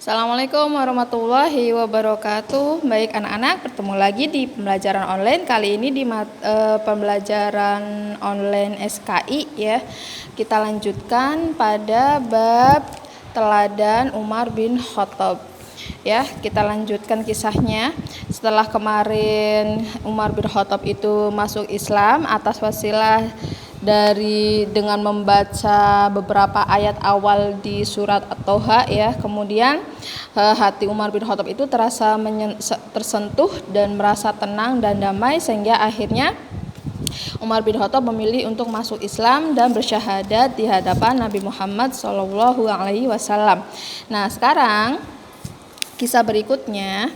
Assalamualaikum warahmatullahi wabarakatuh. Baik anak-anak, bertemu lagi di pembelajaran online. Kali ini di pembelajaran online SKI ya. Kita lanjutkan pada bab teladan Umar bin Khattab. Ya, kita lanjutkan kisahnya. Setelah kemarin Umar bin Khattab itu masuk Islam atas wasilah dengan membaca beberapa ayat awal di surat At-Toha ya. Kemudian hati Umar bin Khattab itu terasa tersentuh dan merasa tenang dan damai, sehingga akhirnya Umar bin Khattab memilih untuk masuk Islam dan bersyahadat di hadapan Nabi Muhammad SAW. Nah, sekarang kisah berikutnya.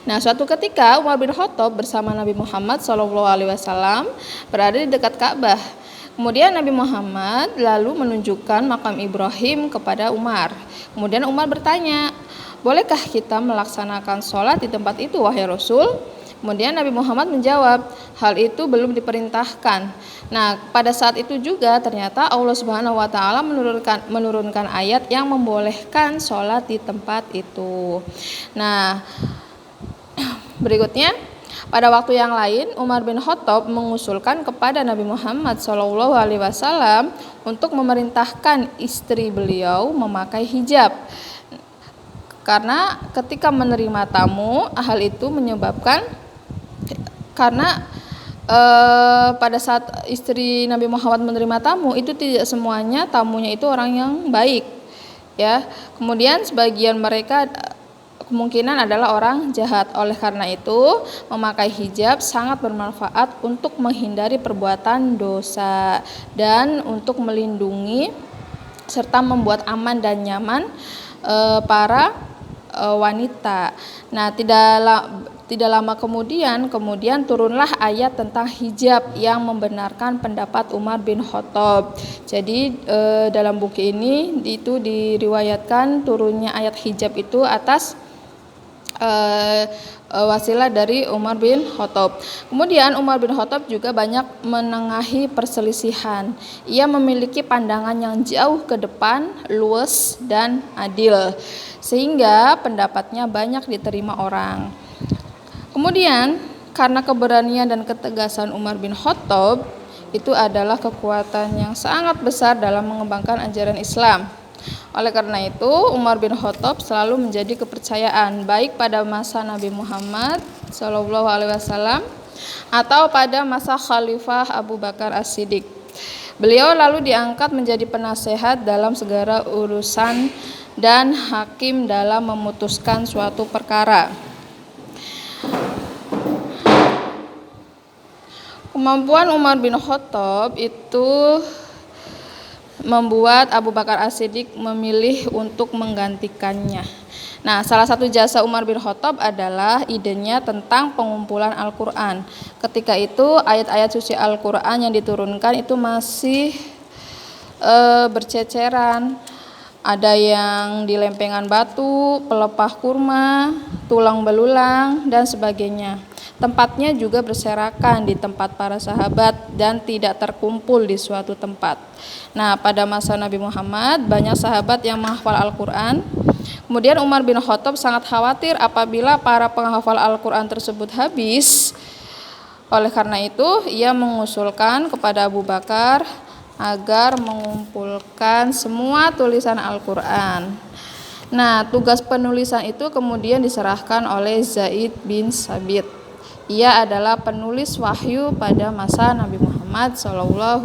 Nah, suatu ketika Umar bin Khattab bersama Nabi Muhammad SAW berada di dekat Ka'bah. Kemudian Nabi Muhammad lalu menunjukkan makam Ibrahim kepada Umar. Kemudian Umar bertanya, "Bolehkah kita melaksanakan sholat di tempat itu, wahai Rasul?" Kemudian Nabi Muhammad menjawab, "Hal itu belum diperintahkan." Nah, pada saat itu juga ternyata Allah Subhanahu wa taala menurunkan ayat yang membolehkan sholat di tempat itu. Nah, berikutnya, pada waktu yang lain Umar bin Khattab mengusulkan kepada Nabi Muhammad SAW untuk memerintahkan istri beliau memakai hijab. Karena ketika menerima tamu, hal itu menyebabkan pada saat istri Nabi Muhammad menerima tamu, itu tidak semuanya tamunya itu orang yang baik ya. Kemudian sebagian mereka kemungkinan adalah orang jahat. Oleh karena itu, memakai hijab sangat bermanfaat untuk menghindari perbuatan dosa dan untuk melindungi serta membuat aman dan nyaman para wanita. Nah, tidak lama kemudian turunlah ayat tentang hijab yang membenarkan pendapat Umar bin Khattab. Jadi dalam buku ini itu diriwayatkan turunnya ayat hijab itu atas wasilah dari Umar bin Khattab. Kemudian Umar bin Khattab juga banyak menengahi perselisihan. Ia memiliki pandangan yang jauh ke depan, luas dan adil, sehingga pendapatnya banyak diterima orang. Kemudian karena keberanian dan ketegasan Umar bin Khattab itu adalah kekuatan yang sangat besar dalam mengembangkan ajaran Islam. Oleh karena itu, Umar bin Khattab selalu menjadi kepercayaan baik pada masa Nabi Muhammad SAW atau pada masa Khalifah Abu Bakar As-Siddiq. Beliau lalu diangkat menjadi penasehat dalam segala urusan dan hakim dalam memutuskan suatu perkara. Kemampuan Umar bin Khattab itu membuat Abu Bakar As-Siddiq memilih untuk menggantikannya. Nah, salah satu jasa Umar bin Khattab adalah idenya tentang pengumpulan Al-Quran. Ketika itu ayat-ayat suci Al-Quran yang diturunkan itu masih berceceran. Ada yang di lempengan batu, pelepah kurma, tulang belulang, dan sebagainya. Tempatnya juga berserakan di tempat para sahabat dan tidak terkumpul di suatu tempat. Nah, pada masa Nabi Muhammad banyak sahabat yang menghafal Al-Quran. Kemudian Umar bin Khattab sangat khawatir apabila para penghafal Al-Quran tersebut habis. Oleh karena itu, ia mengusulkan kepada Abu Bakar agar mengumpulkan semua tulisan Al-Quran. Nah, tugas penulisan itu kemudian diserahkan oleh Zaid bin Sabit. Ia adalah penulis wahyu pada masa Nabi Muhammad SAW.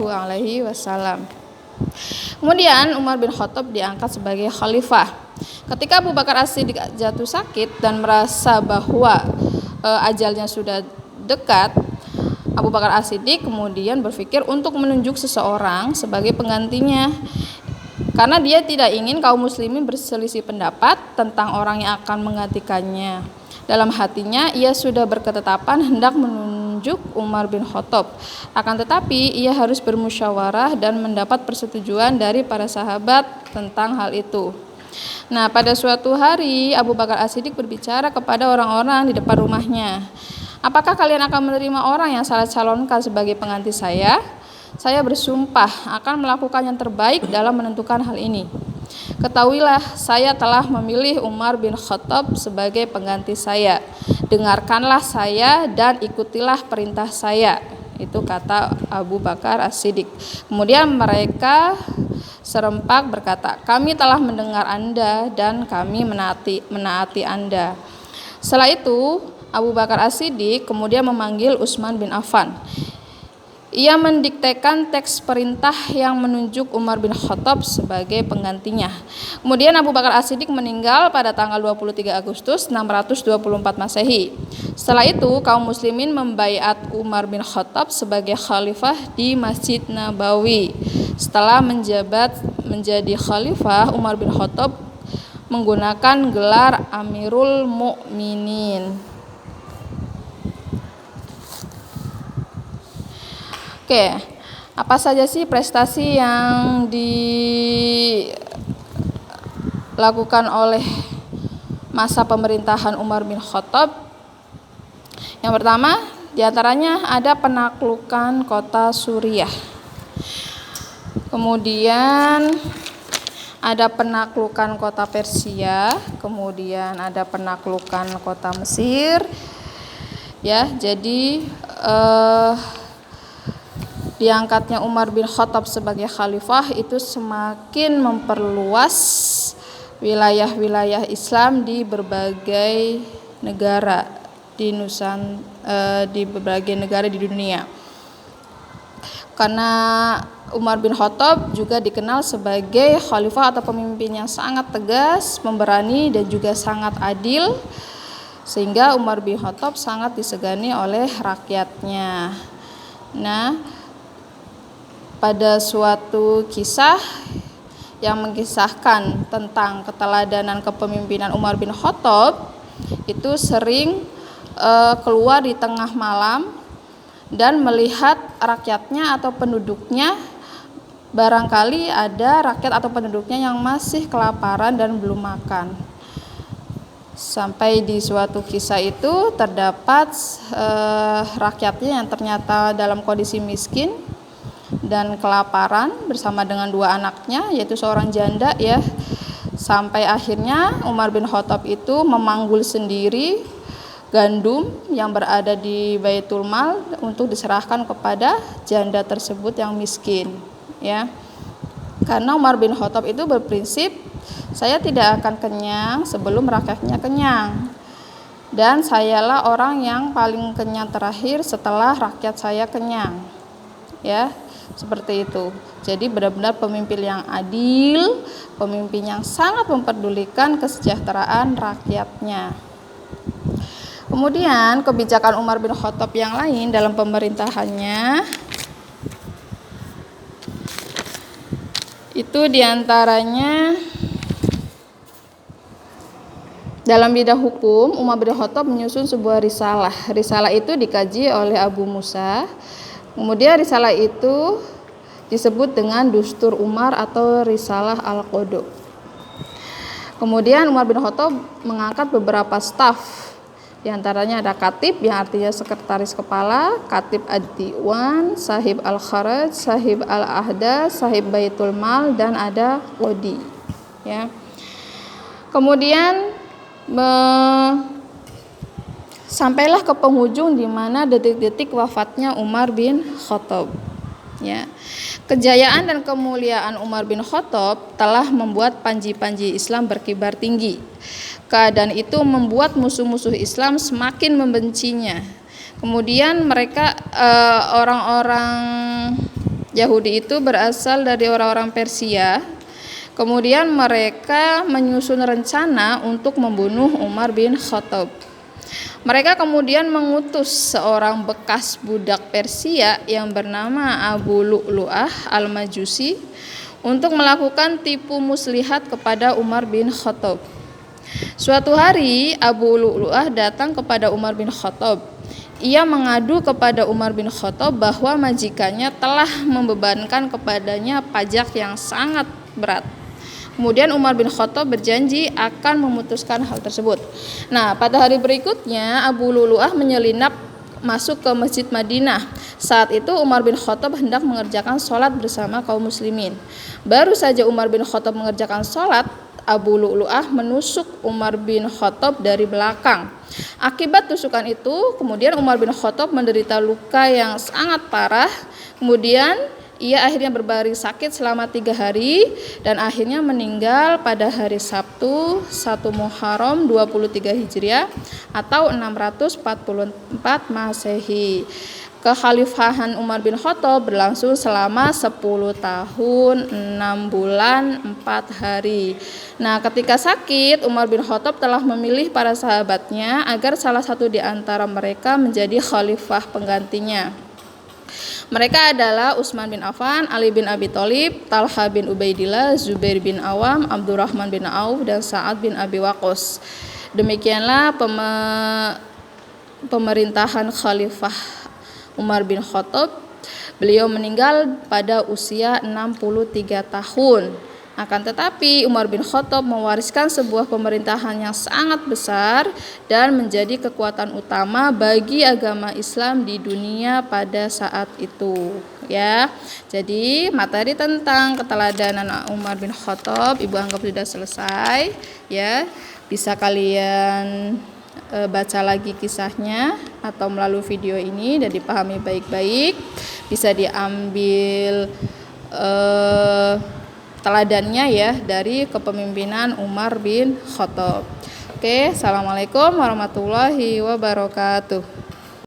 Kemudian Umar bin Khattab diangkat sebagai khalifah. Ketika Abu Bakar As-Siddiq jatuh sakit dan merasa bahwa ajalnya sudah dekat, Abu Bakar As-Siddiq kemudian berpikir untuk menunjuk seseorang sebagai penggantinya. Karena dia tidak ingin kaum muslimin berselisih pendapat tentang orang yang akan menggantikannya. Dalam hatinya ia sudah berketetapan hendak menunjuk Umar bin Khattab. Akan tetapi ia harus bermusyawarah dan mendapat persetujuan dari para sahabat tentang hal itu. Nah, pada suatu hari Abu Bakar As-Siddiq berbicara kepada orang-orang di depan rumahnya. "Apakah kalian akan menerima orang yang saya calonkan sebagai pengganti saya? Saya bersumpah akan melakukan yang terbaik dalam menentukan hal ini." Ketahuilah, saya telah memilih Umar bin Khattab sebagai pengganti saya. Dengarkanlah saya dan ikutilah perintah saya. Itu kata Abu Bakar As-Siddiq. Kemudian mereka serempak berkata, kami telah mendengar Anda dan kami menaati Anda. Setelah itu, Abu Bakar As-Siddiq kemudian memanggil Utsman bin Affan. Ia mendiktekan teks perintah yang menunjuk Umar bin Khattab sebagai penggantinya. Kemudian Abu Bakar As-Siddiq meninggal pada tanggal 23 Agustus 624 Masehi. Setelah itu, kaum muslimin membaiat Umar bin Khattab sebagai khalifah di Masjid Nabawi. Setelah menjabat menjadi khalifah, Umar bin Khattab menggunakan gelar Amirul Mukminin. Oke, apa saja sih prestasi yang dilakukan oleh masa pemerintahan Umar bin Khattab? Yang pertama, diantaranya ada penaklukan kota Suriah. Kemudian ada penaklukan kota Persia, kemudian ada penaklukan kota Mesir. Ya, jadi diangkatnya Umar bin Khattab sebagai khalifah itu semakin memperluas wilayah-wilayah Islam di berbagai negara di berbagai negara di dunia. Karena Umar bin Khattab juga dikenal sebagai khalifah atau pemimpin yang sangat tegas, pemberani dan juga sangat adil, sehingga Umar bin Khattab sangat disegani oleh rakyatnya. Nah, pada suatu kisah yang mengisahkan tentang keteladanan kepemimpinan Umar bin Khattab, itu sering keluar di tengah malam dan melihat rakyatnya atau penduduknya, barangkali ada rakyat atau penduduknya yang masih kelaparan dan belum makan. Sampai di suatu kisah itu terdapat rakyatnya yang ternyata dalam kondisi miskin dan kelaparan bersama dengan dua anaknya, yaitu seorang janda ya. Sampai akhirnya Umar bin Khattab itu memanggul sendiri gandum yang berada di Baitul Mal untuk diserahkan kepada janda tersebut yang miskin ya. Karena Umar bin Khattab itu berprinsip, saya tidak akan kenyang sebelum rakyatnya kenyang, dan sayalah orang yang paling kenyang terakhir setelah rakyat saya kenyang ya. Seperti itu. Jadi benar-benar pemimpin yang adil, pemimpin yang sangat memperdulikan kesejahteraan rakyatnya. Kemudian kebijakan Umar bin Khattab yang lain dalam pemerintahannya itu diantaranya dalam bidang hukum, Umar bin Khattab menyusun sebuah risalah. Risalah itu dikaji oleh Abu Musa. Kemudian risalah itu disebut dengan Dustur Umar atau Risalah Al-Qodok. Kemudian Umar bin Khattab mengangkat beberapa staf. Di antaranya ada Katib yang artinya sekretaris kepala, Katib Ad-Diwan, Sahib Al-Kharaj, Sahib Al-Ahda, Sahib Baitul Mal, dan ada Qodi. Ya. Kemudian sampailah ke penghujung di mana detik-detik wafatnya Umar bin Khattab. Ya. Kejayaan dan kemuliaan Umar bin Khattab telah membuat panji-panji Islam berkibar tinggi. Keadaan itu membuat musuh-musuh Islam semakin membencinya. Kemudian mereka orang-orang Yahudi itu berasal dari orang-orang Persia. Kemudian mereka menyusun rencana untuk membunuh Umar bin Khattab. Mereka kemudian mengutus seorang bekas budak Persia yang bernama Abu Lu'lu'ah Al-Majusi untuk melakukan tipu muslihat kepada Umar bin Khattab. Suatu hari Abu Lu'lu'ah datang kepada Umar bin Khattab. Ia mengadu kepada Umar bin Khattab bahwa majikannya telah membebankan kepadanya pajak yang sangat berat. Kemudian Umar bin Khattab berjanji akan memutuskan hal tersebut. Nah, pada hari berikutnya Abu Lu'lu'ah menyelinap masuk ke Masjid Madinah. Saat itu Umar bin Khattab hendak mengerjakan sholat bersama kaum muslimin. Baru saja Umar bin Khattab mengerjakan sholat, Abu Lu'lu'ah menusuk Umar bin Khattab dari belakang. Akibat tusukan itu, kemudian Umar bin Khattab menderita luka yang sangat parah. Kemudian ia akhirnya berbaring sakit selama 3 hari dan akhirnya meninggal pada hari Sabtu 1 Muharram 23 Hijriah atau 644 Masehi. Kekhalifahan Umar bin Khattab berlangsung selama 10 tahun, 6 bulan, 4 hari. Nah, ketika sakit, Umar bin Khattab telah memilih para sahabatnya agar salah satu di antara mereka menjadi khalifah penggantinya. Mereka adalah Utsman bin Affan, Ali bin Abi Thalib, Talha bin Ubaidillah, Zubair bin Awam, Abdurrahman bin Auf, dan Sa'ad bin Abi Waqqas. Demikianlah pemerintahan Khalifah Umar bin Khattab. Beliau meninggal pada usia 63 tahun. Akan tetapi Umar bin Khattab mewariskan sebuah pemerintahan yang sangat besar dan menjadi kekuatan utama bagi agama Islam di dunia pada saat itu, ya. Jadi materi tentang keteladanan Umar bin Khattab Ibu anggap sudah selesai, ya. Bisa kalian baca lagi kisahnya atau melalui video ini dan dipahami baik-baik. Bisa diambil teladannya ya dari kepemimpinan Umar bin Khattab. Oke, assalamualaikum warahmatullahi wabarakatuh.